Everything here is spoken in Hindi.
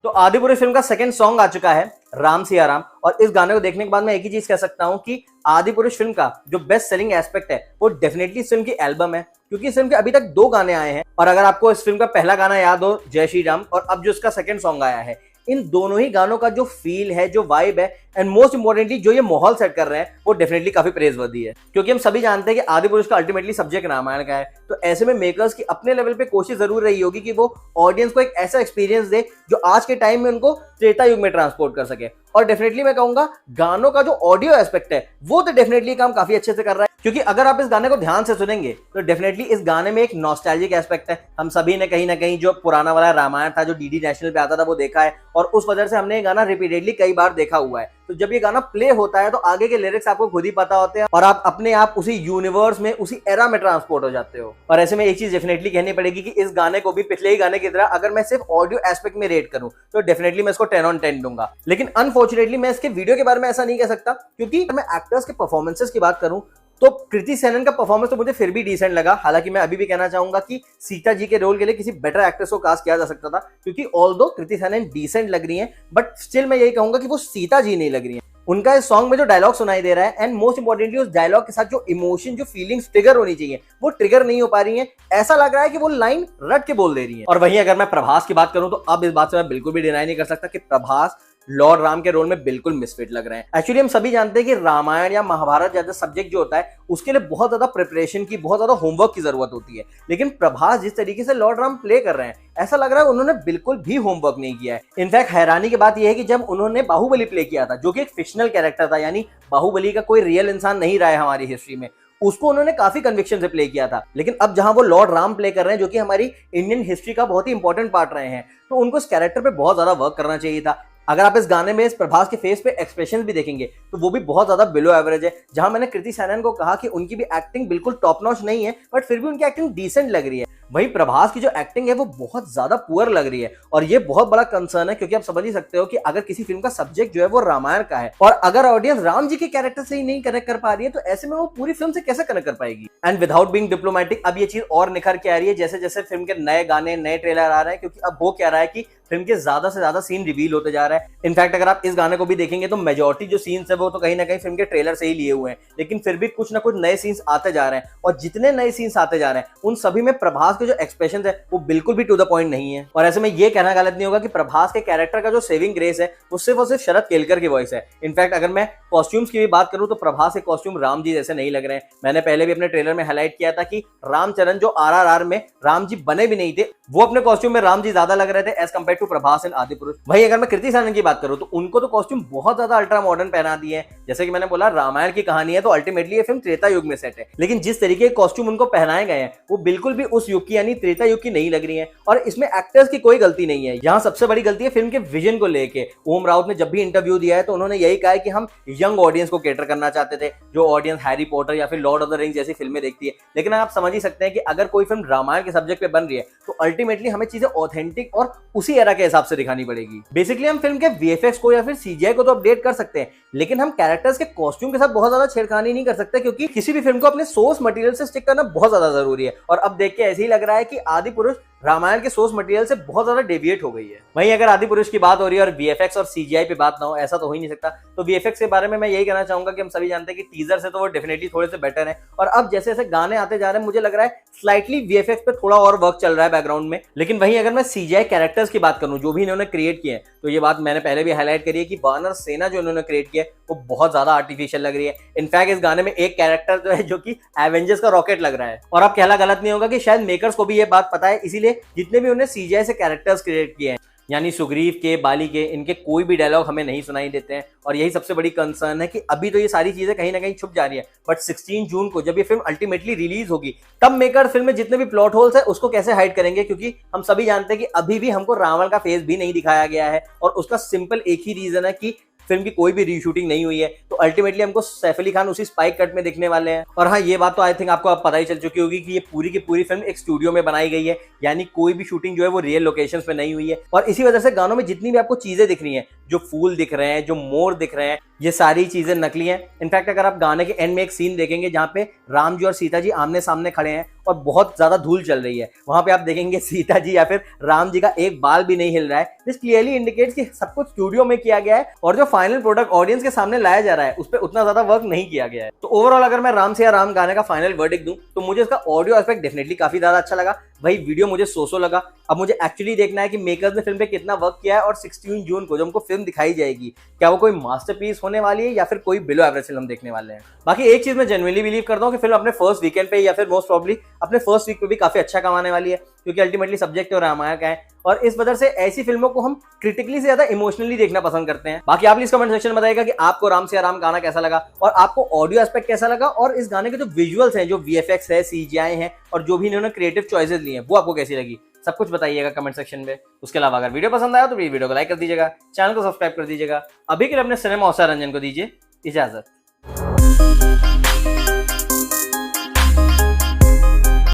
तो आदिपुरुष फिल्म का सेकंड सॉन्ग आ चुका है, राम सिया राम। और इस गाने को देखने के बाद मैं एक ही चीज कह सकता हूं कि आदिपुरुष फिल्म का जो बेस्ट सेलिंग एस्पेक्ट है वो डेफिनेटली इस फिल्म की एल्बम है, क्योंकि इस फिल्म के अभी तक 2 गाने आए हैं। और अगर आपको इस फिल्म का पहला गाना याद हो, जय श्री राम, और अब जो इसका सेकंड सॉन्ग आया है, इन दोनों ही गानों का जो फील है, जो वाइब है, एंड मोस्ट इंपोर्टेंटली जो ये माहौल सेट कर रहे हैं, वो डेफिनेटली काफी प्रेजवर्दी है। क्योंकि हम सभी जानते हैं कि आदिपुरुष का अल्टीमेटली सब्जेक्ट रामायण का है, तो ऐसे में मेकर्स की अपने लेवल पे कोशिश जरूर रही होगी कि वो ऑडियंस को एक ऐसा एक्सपीरियंस दे जो आज के टाइम में उनको त्रेता युग में ट्रांसपोर्ट कर सके। और डेफिनेटली मैं कहूंगा गानों का जो ऑडियो एस्पेक्ट है वो तो डेफिनेटली काम काफी अच्छे से कर रहा है, क्योंकि अगर आप इस गाने को ध्यान से सुनेंगे तो डेफिनेटली इस गाने में एक नॉस्टैल्जिक एस्पेक्ट है। हम सभी ने कहीं ना कहीं जो पुराना वाला रामायण था जो डीडी नेशनल पे आता था वो देखा है, और उस वजह से हमने ये गाना रिपीटेडली कई बार देखा हुआ है। तो जब ये गाना प्ले होता है तो आगे के लिरिक्स आपको खुद ही पता होते हैं और आप अपने आप उसी यूनिवर्स में, उसी एरा में ट्रांसपोर्ट हो जाते हो। और ऐसे में एक चीज डेफिनेटली कहनी पड़ेगी कि इस गाने को भी पिछले ही गाने की तरह अगर मैं सिर्फ ऑडियो एस्पेक्ट में रेट करूं तो डेफिनेटली मैं इसको 10 on 10 दूंगा। लेकिन अनफॉर्चुनेटली मैं इसके वीडियो के बारे में ऐसा नहीं कह सकता, क्योंकि मैं एक्टर्स के परफॉर्मेंसेस की बात करूं तो कृति सेनन का परफॉर्मेंस तो मुझे फिर भी डिसेंट लगा। हालांकि मैं अभी भी कहना चाहूंगा कि सीता जी के रोल के लिए किसी बेटर एक्ट्रेस को कास्ट किया जा सकता था, क्योंकि ऑल्दो कृति सेनन डिसेंट लग रही हैं, बट स्टिल मैं यही कहूंगा कि वो सीता जी नहीं लग रही हैं। उनका इस सॉन्ग में जो डायलॉग सुनाई दे रहा है, एंड मोस्ट इंपोर्टेंटली उस डायलॉग के साथ जो इमोशन, जो फीलिंग्स ट्रिगर होनी चाहिए वो ट्रिगर नहीं हो पा रही है। ऐसा लग रहा है कि वो लाइन रट के बोल दे रही है। और वहीं अगर मैं प्रभास की बात करूं तो अब इस बात से मैं बिल्कुल भी डिनाई नहीं कर सकता कि प्रभास लॉर्ड राम के रोल में बिल्कुल मिसफिट लग रहे हैं। एक्चुअली हम सभी जानते हैं कि रामायण या महाभारत जैसा सब्जेक्ट जो होता है उसके लिए बहुत ज्यादा प्रिपरेशन की, बहुत ज्यादा होमवर्क की जरूरत होती है। लेकिन प्रभास जिस तरीके से लॉर्ड राम प्ले कर रहे हैं, ऐसा लग रहा है उन्होंने बिल्कुल भी होमवर्क नहीं किया है। इनफैक्ट हैरानी की बात यह है कि जब उन्होंने बाहुबली प्ले किया था, जो कि एक फिक्शनल कैरेक्टर था, यानी बाहुबली का कोई रियल इंसान नहीं रहा है हमारी हिस्ट्री में, उसको उन्होंने काफी कन्विक्शन से प्ले किया था। लेकिन अब जहां वो लॉर्ड राम प्ले कर रहे हैं, जो कि हमारी इंडियन हिस्ट्री का बहुत ही इंपॉर्टेंट पार्ट रहे हैं, तो उनको इस कैरेक्टर पे बहुत ज्यादा वर्क करना चाहिए था। अगर आप इस गाने में इस प्रभास के फेस पे एक्सप्रेशन भी देखेंगे तो वो भी बहुत ज्यादा बिलो एवरेज है। जहां मैंने कृति सेनन को कहा कि उनकी भी एक्टिंग बिल्कुल टॉप नॉच नहीं है, बट फिर भी उनकी एक्टिंग डिसेंट लग रही है, वहीं प्रभास की जो एक्टिंग है वो बहुत ज्यादा पुअर लग रही है। और ये बहुत बड़ा कंसर्न है, क्योंकि आप समझ ही सकते हो कि अगर किसी फिल्म का सब्जेक्ट जो है वो रामायण का है और अगर ऑडियंस राम जी के कैरेक्टर से ही नहीं कनेक्ट कर पा रही है, तो ऐसे में वो पूरी फिल्म से कैसे कनेक्ट कर पाएगी। एंड विदाउट बीइंग डिप्लोमेटिक, अब ये चीज और निखर के आ रही है जैसे जैसे फिल्म के नए गाने, नए ट्रेलर आ रहे हैं, क्योंकि अब हो क्या रहा है कि फिल्म के ज्यादा से ज्यादा सीन रिवील होते जा रहा है। इनफैक्ट अगर आप इस गाने को भी देखेंगे तो मेजॉरिटी जो सीन्स है वो तो कहीं ना कहीं फिल्म के ट्रेलर से ही लिए हुए हैं, लेकिन फिर भी कुछ ना कुछ नए सीन्स आते जा रहे हैं, और जितने नए सीन्स आते जा रहे हैं उन सभी में प्रभास के जो एक्सप्रेशन है वो बिल्कुल भी टू द पॉइंट नहीं है। और ऐसे में ये कहना गलत नहीं होगा कि प्रभास के कैरेक्टर का जो सेविंग ग्रेस है वो सिर्फ और सिर्फ शरद केलकर की वॉइस है। इनफैक्ट अगर मैं कॉस्ट्यूम्स की भी बात करूं तो प्रभास के कॉस्ट्यूम राम जी जैसे नहीं लग रहे हैं। मैंने पहले भी अपने ट्रेलर में हाईलाइट किया था कि रामचरण जो RRR में राम जी बने भी नहीं थे, वो अपने कॉस्ट्यूम में राम जी ज्यादा लग रहे थे एज कंपेयर टू प्रभास इन आदिपुरुष। वहीं अगर मैं कृति सेनन की बात करूं तो उनको तो कॉस्ट्यूम बहुत ज्यादा अल्ट्रा मॉडर्न पहना दिए हैं। जैसे कि मैंने बोला रामायण की कहानी है तो अल्टीमेटली ये फिल्म त्रेता युग में सेट है, लेकिन जिस तरीके के कॉस्ट्यूम उनको पहनाए गए हैं वो बिल्कुल भी उस युग की यानी त्रेता युग की नहीं लग रही है। और इसमें एक्टर्स की कोई गलती नहीं है, यहाँ सबसे बड़ी गलती है फिल्म के विजन को लेके। ओम राउत ने जब भी इंटरव्यू दिया है तो उन्होंने यही कहा है कि हम यंग ऑडियंस को कैटर करना चाहते थे, जो ऑडियंस हैरी पॉटर या फिर लॉर्ड ऑफ द रिंग्स जैसी फिल्में देखती है। लेकिन आप समझ ही सकते हैं कि अगर कोई फिल्म रामायण के सब्जेक्ट पे बन रही है तो अल्टीमेटली हमें चीजें ऑथेंटिक और उसी एरा के हिसाब से दिखानी पड़ेगी। बेसिकली हम फिल्म के VFX को या फिर CGI को तो अपडेट कर सकते हैं, लेकिन हम कैरेक्टर्स के कॉस्ट्यूम के साथ बहुत ज्यादा छेड़खानी नहीं कर सकते, क्योंकि किसी भी फिल्म को अपने सोर्स मटेरियल से स्टिक करना बहुत ज्यादा जरूरी है। और अब देख के ऐसे ही लग रहा है कि आदिपुरुष रामायण के सोर्स मटेरियल से बहुत ज्यादा डेविएट हो गई है। वहीं अगर आदिपुरुष की बात हो रही है और VFX और CGI पे बात ना हो, ऐसा तो हो ही नहीं सकता। तो VFX के बारे में मैं यही कहना चाहूंगा कि हम सभी जानते हैं कि टीजर से तो वो डेफिनेटली थोड़े से बेटर है, और अब जैसे जैसे गाने आते जा रहे हैं मुझे लग रहा है स्लाइटली VFX पे थोड़ा और वर्क चल रहा है बैकग्राउंड में। लेकिन वहीं अगर मैं CGI कैरेक्टर्स की बात करूं जो भी इन्होंने क्रिएट किए हैं, तो ये बात मैंने पहले भी हाईलाइट करी है कि वानर सेना जो इन्होंने क्रिएट किया है वो बहुत ज्यादा आर्टिफिशियल लग रही है। इनफैक्ट इस गाने में एक कैरेक्टर जो है जो कि एवेंजर्स का रॉकेट लग रहा है। और अब कहना गलत नहीं होगा कि शायद मेकर्स को भी ये बात पता है, इसीलिए जितने भी उन्हें CGI से कैरेक्टर्स क्रिएट किए हैं, यानी सुग्रीव के, बाली के, इनके कोई भी डायलॉग हमें नहीं सुनाई देते हैं। और यही सबसे बड़ी कंसर्न है कि अभी तो ये सारी चीजें कहीं ना कहीं छुप जा रही है, बट 16 जून को जब ये फिल्म अल्टीमेटली रिलीज होगी तब मेकर फिल्म में जितने भी प्लॉट होल्स है उसको कैसे हाइड करेंगे, क्योंकि हम सभी जानते हैं कि अभी भी हमको रावण का फेस भी नहीं दिखाया गया है। और उसका सिंपल एक ही रीजन है कि फिल्म की कोई भी रीशूटिंग नहीं हुई है, तो अल्टीमेटली हमको सैफ अली खान उसी स्पाइक कट में दिखने वाले हैं। और हाँ, ये बात तो आई थिंक आपको अब पता ही चल चुकी होगी कि ये पूरी की पूरी फिल्म एक स्टूडियो में बनाई गई है, यानी कोई भी शूटिंग जो है वो रियल लोकेशंस पे नहीं हुई है। और इसी वजह से गानों में जितनी भी आपको चीजें दिख रही हैं जो फूल दिख रहे हैं, जो मोर दिख रहे हैं, ये सारी चीजें नकली हैं। इनफैक्ट अगर आप गाने के एंड में एक सीन देखेंगे जहां पे राम जी और सीता जी आमने सामने खड़े हैं और बहुत ज्यादा धूल चल रही है, वहां पे आप देखेंगे सीता जी या फिर राम जी का एक बाल भी नहीं हिल रहा है। दिस क्लियरली इंडिकेट्स कि सब कुछ स्टूडियो में किया गया है और जो फाइनल प्रोडक्ट ऑडियंस के सामने लाया जा रहा है उस पर उतना ज्यादा वर्क नहीं किया गया है। तो ओवरऑल अगर मैं राम सिया राम गाने का फाइनल वर्डिक्ट दूं तो मुझे इसका ऑडियो एस्पेक्ट डेफिनेटली काफी ज्यादा अच्छा लगा। वही वीडियो मुझे सो लगा। अब मुझे एक्चुअली देखना है कि मेकर्स ने फिल्म पे कितना वर्क किया है और 16 जून को जब हमको फिल्म दिखाई जाएगी क्या वो कोई मास्टरपीस होने वाली है या फिर कोई बिलो एवरेज फिल्म देखने वाले हैं। बाकी एक चीज मैं जेन्युइनली बिलीव करता हूँ कि फिल्म अपने फर्स्ट वीकेंड पे या फिर मोस्ट प्रॉब्ली अपने फर्स्ट वीक पे भी काफी अच्छा कमाने वाली है, क्योंकि अल्टीमेटली सब्जेक्ट और रामायण का है और इस वजह से ऐसी फिल्मों को हम क्रिटिकली से ज्यादा इमोशनली देखना पसंद करते हैं। बाकी आप प्लीज कमेंट सेक्शन में बताइएगा कि आपको राम सिया राम गाना कैसा लगा और आपको ऑडियो एस्पेक्ट कैसा लगा और इस गाने के जो विजुअल्स हैं, जो वीएफएक्स है, सीजीआई हैं और जो भी इन्होंने क्रिएटिव चॉइसेस लिए हैं वो आपको कैसी लगी, सब कुछ बताइएगा कमेंट सेक्शन में। उसके अलावा अगर वीडियो पसंद आया तो प्लीज वीडियो को लाइक कर दीजिएगा, चैनल को सब्सक्राइब कर दीजिएगा। अभी के लिए अपने सिनेमा औसर रंजन को दीजिए इजाजत।